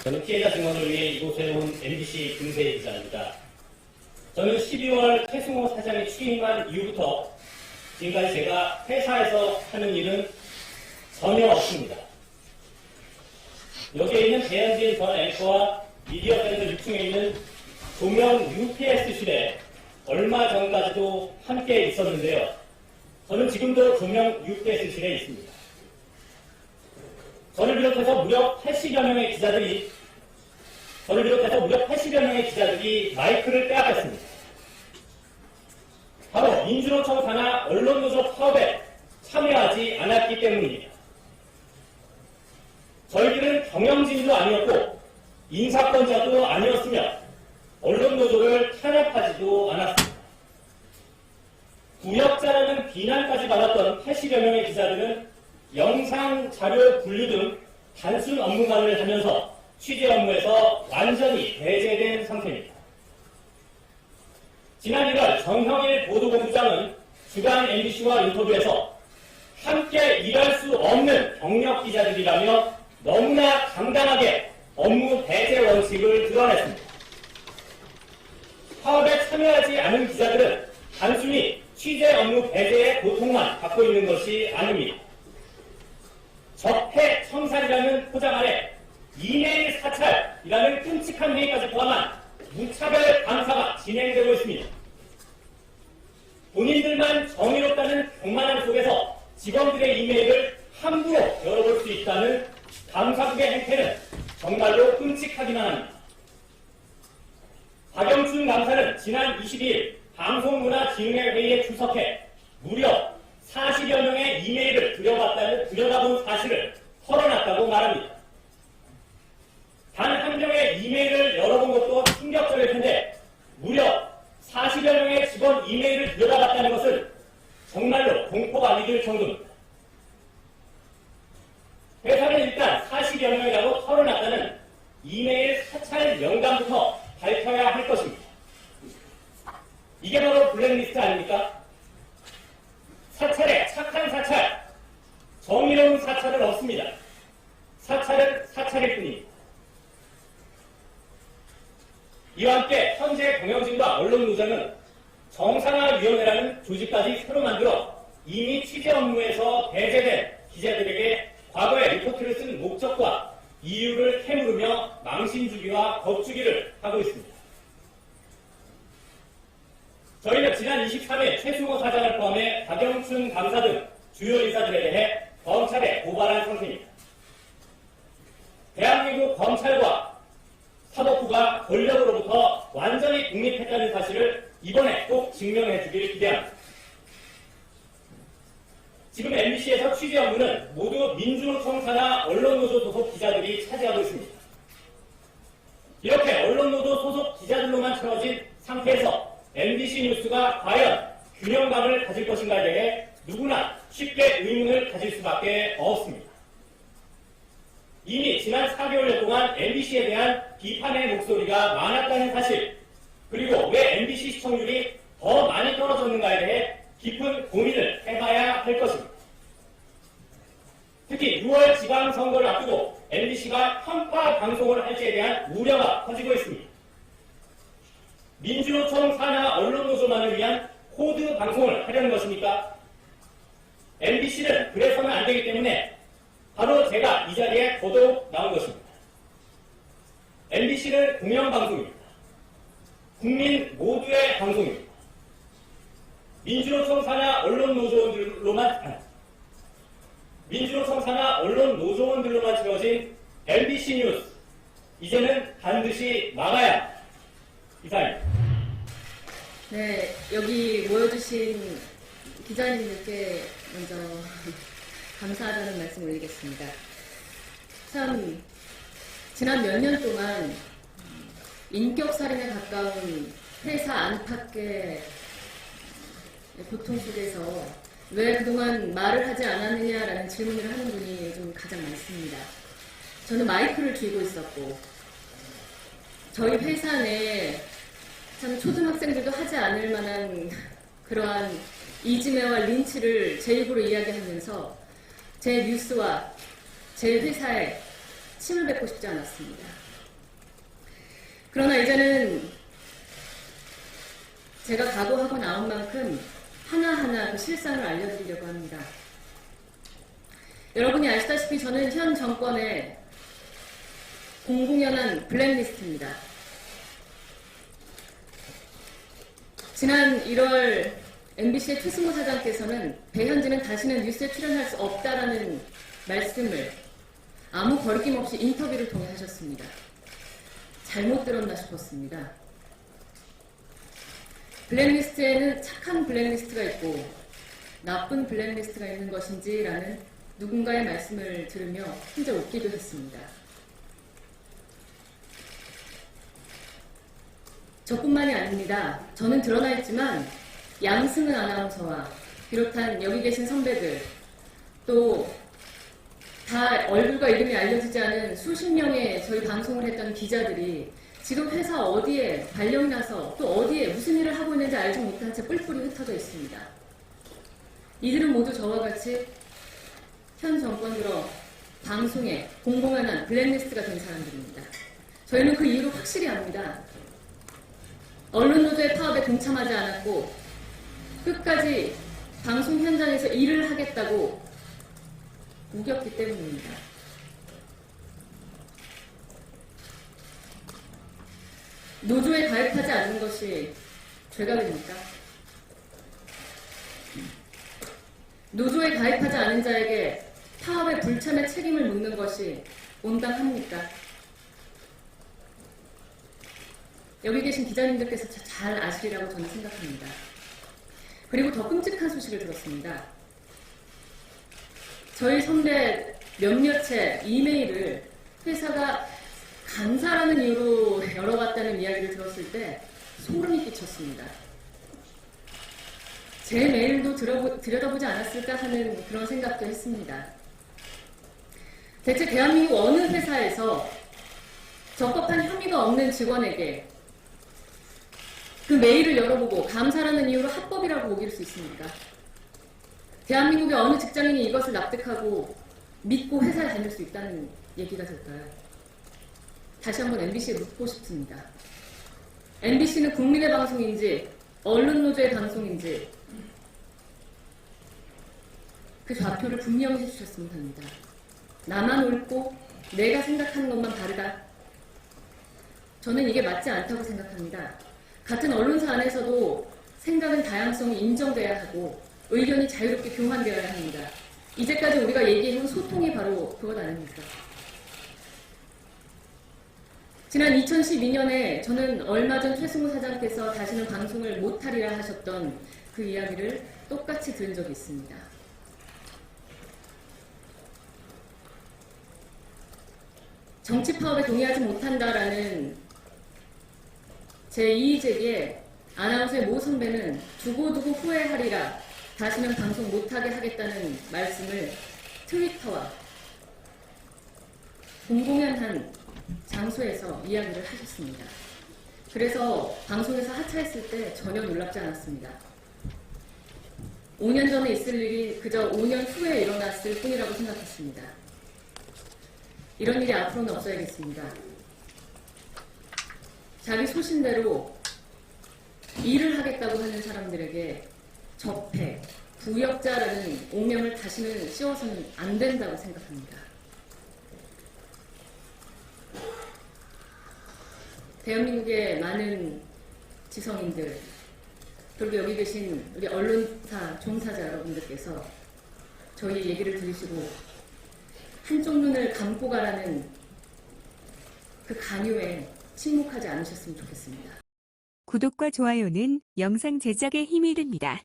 저는 피해자 증언을 위해 이곳에 온 MBC 김세희 기자입니다. 저는 12월 최승호 사장이 취임한 이후부터 지금까지 제가 회사에서 하는 일은 전혀 없습니다. 여기에 있는 배현진 전 앵커와 미디어 센터 6층에 있는 조명 UPS실에 얼마 전까지도 함께 있었는데요. 저는 지금도 조명 UPS실에 있습니다. 저를 비롯해서 무려 80여 명의 기자들이 마이크를 빼앗겼습니다. 바로 민주노총 산하 언론노조 파업에 참여하지 않았기 때문입니다. 저희들은 경영진도 아니었고 인사권자도 아니었으며 언론노조를 탄압하지도 않았습니다. 구역자라는 비난까지 받았던 80여 명의 기자들은 영상, 자료 분류 등 단순 업무만을 하면서 취재 업무에서 완전히 배제된 상태입니다. 지난 1월 정형일 보도본부장은 주간 MBC와 인터뷰에서 함께 일할 수 없는 경력 기자들이라며 너무나 당당하게 업무 배제 원칙을 드러냈습니다. 파업에 참여하지 않은 기자들은 단순히 취재 업무 배제의 고통만 받고 있는 것이 아닙니다. 적폐 청산이라는 포장 아래 이메일 사찰이라는 끔찍한 행위까지 포함한 무차별 감사가 진행되고 있습니다. 본인들만 정의롭다는 교만함 속에서 직원들의 이메일을 함부로 열어볼 수 있다는 감사국의 행태는 정말로 끔찍하기만 합니다. 박영춘 감사는 지난 22일 방송문화진흥회의에 출석해 무려 40여 명의 이메일을 들여다본 사실을 털어놨다고 말합니다. 단 한 명의 이메일을 열어본 것도 충격적일 텐데 무려 40여 명의 직원 이메일을 들여다봤다는 것은 정말로 공포가 아니길 정도입니다. 회사는 일단 40여 명이라고 털어놨다는 이메일 사찰 명단부터 밝혀야 할 것입니다. 이게 바로 블랙리스트 아닙니까? 사찰에 착한 사찰, 정의로운 사찰은 없습니다. 사찰은 사찰일 뿐입니다. 이와 함께 현재 경영진과 언론노조는 정상화위원회라는 조직까지 새로 만들어 이미 취재 업무에서 배제된 기자들에게 과거에 리포트를 쓴 목적과 이유를 캐물으며 망신주기와 겁주기를 하고 있습니다. 저희는 지난 23일 최승호 사장을 포함해 박영춘 감사 등 주요 인사들에 대해 검찰에 고발한 상태입니다. 대한민국 검찰과 사법부가 권력으로부터 완전히 독립했다는 사실을 이번에 꼭 증명해 주길 기대합니다. 지금 MBC에서 취재 업무는 모두 민주노총 산하 언론노조 소속 기자들이 차지하고 있습니다. 이렇게 언론노조 소속 기자들로만 채워진 상태에서 MBC 뉴스가 과연 균형감을 가질 것인가에 대해 누구나 쉽게 의문을 가질 수밖에 없습니다. 이미 지난 4개월 동안 MBC에 대한 비판의 목소리가 많았다는 사실, 그리고 왜 MBC 시청률이 더 많이 떨어졌는가에 대해 깊은 고민을 해봐야 할 것입니다. 특히 6월 지방선거를 앞두고 MBC가 편파 방송을 할지에 대한 우려가 커지고 있습니다. 민주노총 산하 언론노조만을 위한 코드 방송을 하려는 것입니까? MBC는 그래서는 안 되기 때문에 바로 제가 이 자리에 더더욱 나온 것입니다. MBC는 공영방송입니다. 국민 모두의 방송입니다. 민주노총 산하 언론노조원들로만 채워진 MBC 뉴스, 이제는 반드시 막아야 합니다. 이상입니다. 네, 여기 모여주신 기자님들께 먼저 감사하다는 말씀 올리겠습니다. 참 지난 몇 년 동안 인격살인에 가까운 회사 안팎의 고통 속에서 왜 그동안 말을 하지 않았느냐라는 질문을 하는 분이 좀 가장 많습니다. 저는 마이크를 쥐고 있었고 저희 회사 내에 참 초등학생들도 하지 않을 만한 그러한 이지매와 린치를 제 입으로 이야기하면서 제 뉴스와 제 회사에 침을 뱉고 싶지 않았습니다. 그러나 이제는 제가 각오하고 나온 만큼 하나하나 그 실상을 알려드리려고 합니다. 여러분이 아시다시피 저는 현 정권의 공공연한 블랙리스트입니다. 지난 1월 MBC의 최승호 사장께서는 배현진은 다시는 뉴스에 출연할 수 없다라는 말씀을 아무 거리낌 없이 인터뷰를 통해 하셨습니다. 잘못 들었나 싶었습니다. 블랙리스트에는 착한 블랙리스트가 있고 나쁜 블랙리스트가 있는 것인지라는 누군가의 말씀을 들으며 혼자 웃기도 했습니다. 저뿐만이 아닙니다. 저는 드러나 있지만 양승은 아나운서와 비롯한 여기 계신 선배들 또 다 얼굴과 이름이 알려지지 않은 수십 명의 저희 방송을 했던 기자들이 지금 회사 어디에 발령이 나서 또 어디에 무슨 일을 하고 있는지 알지 못한 채 뿔뿔이 흩어져 있습니다. 이들은 모두 저와 같이 현 정권 들어 방송에 공공연한 블랙리스트가 된 사람들입니다. 저희는 그 이유를 확실히 압니다. 언론노조의 파업에 동참하지 않았고 끝까지 방송 현장에서 일을 하겠다고 우겼기 때문입니다. 노조에 가입하지 않는 것이 죄가 됩니까? 노조에 가입하지 않은 자에게 파업의 불참의 책임을 묻는 것이 온당합니까? 여기 계신 기자님들께서 잘 아시리라고 저는 생각합니다. 그리고 더 끔찍한 소식을 들었습니다. 저희 선배 몇몇의 이메일을 회사가 강사라는 이유로 열어봤다는 이야기를 들었을 때 소름이 끼쳤습니다. 제 메일도 들여다보지 않았을까 하는 그런 생각도 했습니다. 대체 대한민국 어느 회사에서 적법한 혐의가 없는 직원에게 그 메일을 열어보고 감사라는 이유로 합법이라고 우길 수 있습니까? 대한민국의 어느 직장인이 이것을 납득하고 믿고 회사에 다닐 수 있다는 얘기가 될까요? 다시 한번 MBC에 묻고 싶습니다. MBC는 국민의 방송인지 언론노조의 방송인지 그 좌표를 분명히 해주셨으면 합니다. 나만 옳고 내가 생각하는 것만 다르다. 저는 이게 맞지 않다고 생각합니다. 같은 언론사 안에서도 생각은 다양성이 인정돼야 하고 의견이 자유롭게 교환되어야 합니다. 이제까지 우리가 얘기해온 소통이 바로 그것 아닙니까? 지난 2012년에 저는 얼마 전 최승호 사장께서 다시는 방송을 못하리라 하셨던 그 이야기를 똑같이 들은 적이 있습니다. 정치 파업에 동의하지 못한다라는 제 이의제기에 아나운서의 모 선배는 두고두고 후회하리라 다시는 방송 못하게 하겠다는 말씀을 트위터와 공공연한 장소에서 이야기를 하셨습니다. 그래서 방송에서 하차했을 때 전혀 놀랍지 않았습니다. 5년 전에 있을 일이 그저 5년 후에 일어났을 뿐이라고 생각했습니다. 이런 일이 앞으로는 없어야겠습니다. 자기 소신대로 일을 하겠다고 하는 사람들에게 적폐, 부역자라는 오명을 다시는 씌워서는 안 된다고 생각합니다. 대한민국의 많은 지성인들, 그리고 여기 계신 우리 언론사 종사자 여러분들께서 저희 얘기를 들으시고 한쪽 눈을 감고 가라는 그 강요에 침묵하지 않으셨으면 좋겠습니다. 구독과 좋아요는 영상 제작에 힘이 됩니다.